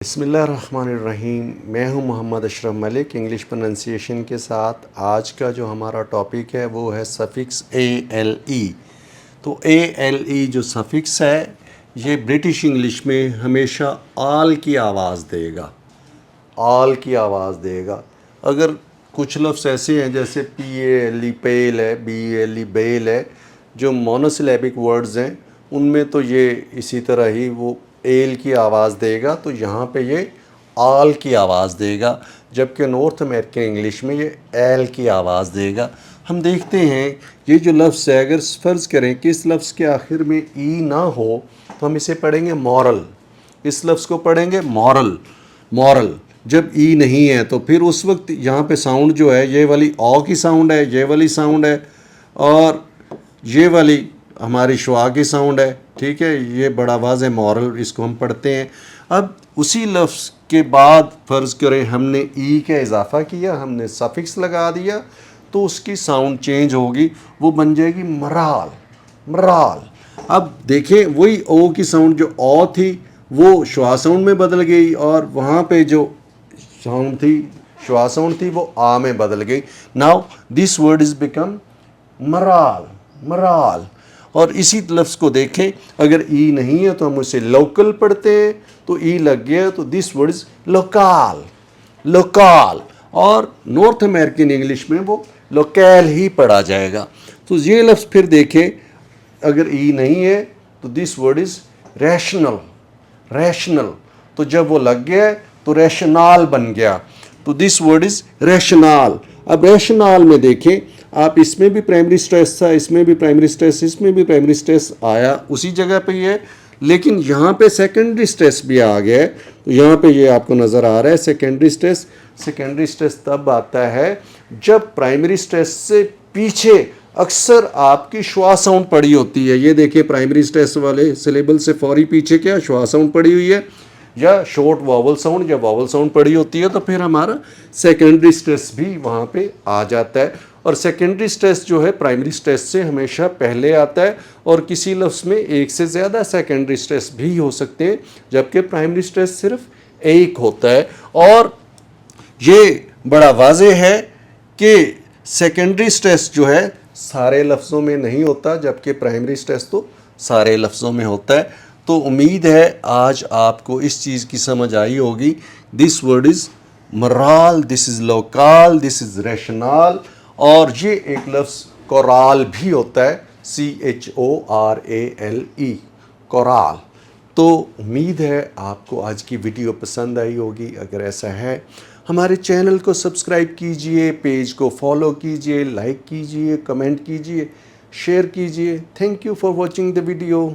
बिस्मिल्लाहिर्रहमानिर्रहीम। मैं हूं मोहम्मद अशरफ मलिक इंग्लिश प्रोनंसिएशन के साथ। आज का जो हमारा टॉपिक है वो है सफ़िक्स ALE। तो ALE जो सफ़िक्स है ये ब्रिटिश इंग्लिश में हमेशा आल की आवाज़ देगा, आल की आवाज़ देगा। अगर कुछ लफ्ज़ ऐसे हैं जैसे PALE पेल है, BALE बेल है, जो मोनोसिलेबिक वर्ड्स हैं उनमें तो ये इसी तरह ही वो एल की आवाज़ देगा, तो यहाँ पे ये आल की आवाज़ देगा, जबकि नॉर्थ अमेरिकन इंग्लिश में ये एल की आवाज़ देगा। हम देखते हैं ये जो लफ्ज़ है, अगर फ़र्ज़ करें कि इस लफ्ज़ के आखिर में ई ना हो तो हम इसे पढ़ेंगे मॉरल। इस लफ्ज़ को पढ़ेंगे मॉरल। मॉरल जब ई नहीं है तो फिर उस वक्त यहाँ पे साउंड जो है ये वाली ऑ की साउंड है, ये वाली साउंड है, और ये वाली हमारी शुआ की साउंड है। ठीक है, ये बड़ा वाज़े मॉरल, इसको हम पढ़ते हैं। अब उसी लफ्ज़ के बाद फ़र्ज़ करें हमने ई का इजाफ़ा किया, हमने सफ़िक्स लगा दिया, तो उसकी साउंड चेंज होगी, वो बन जाएगी मराल। मराल। अब देखें वही ओ की साउंड जो ओ थी वो शुआ साउंड में बदल गई, और वहाँ पे जो साउंड थी शुआ साउंड थी वो आ में बदल गई। Now this word is become moral. Moral. और इसी लफ्ज़ को देखें, अगर ई नहीं है तो हम उसे लोकल पढ़ते हैं, तो ई लग गया तो this word is local. Local. और नॉर्थ अमेरिकन इंग्लिश में वो लोकल ही पढ़ा जाएगा। तो ये लफ्ज़ फिर देखें, अगर ई नहीं है तो this word is rational. Rational. तो जब वो लग गया तो रैशनाल बन गया, तो दिस वर्ड इज़ रैशनाल। अब रैशनाल में देखें आप, इसमें भी प्राइमरी स्ट्रेस था, इसमें भी प्राइमरी स्ट्रेस, इसमें भी प्राइमरी स्ट्रेस आया, उसी जगह पे ही है, लेकिन यहाँ पे सेकेंडरी स्ट्रेस भी आ गया है। तो यहाँ पे ये आपको नज़र आ रहा है सेकेंडरी स्ट्रेस। सेकेंडरी स्ट्रेस तब आता है जब प्राइमरी स्ट्रेस से पीछे अक्सर आपकी श्वा साउंड पड़ी होती है। ये देखिए प्राइमरी स्ट्रेस वाले सिलेबल से फौरी पीछे क्या श्वा साउंड पड़ी हुई है, या शॉर्ट वॉवल साउंड या वॉवल साउंड पड़ी होती है, तो फिर हमारा सेकेंडरी स्ट्रेस भी वहाँ पे आ जाता है। और सेकेंडरी स्ट्रेस जो है प्राइमरी स्ट्रेस से हमेशा पहले आता है, और किसी लफ्ज़ में एक से ज़्यादा सेकेंडरी स्ट्रेस भी हो सकते हैं, जबकि प्राइमरी स्ट्रेस सिर्फ एक होता है। और ये बड़ा वाज़े है कि सेकेंडरी स्ट्रेस जो है सारे लफ्ज़ों में नहीं होता, जबकि प्राइमरी स्ट्रेस तो सारे लफ्ज़ों में होता है। तो उम्मीद है आज आपको इस चीज़ की समझ आई होगी। This word is moral, this is local, this is rational, और ये एक लफ्ज़ कोराल भी होता है, CHORALE, कोराल। तो उम्मीद है आपको आज की वीडियो पसंद आई होगी। अगर ऐसा है हमारे चैनल को सब्सक्राइब कीजिए, पेज को फॉलो कीजिए, लाइक कीजिए, कमेंट कीजिए, शेयर कीजिए। Thank you for watching the video.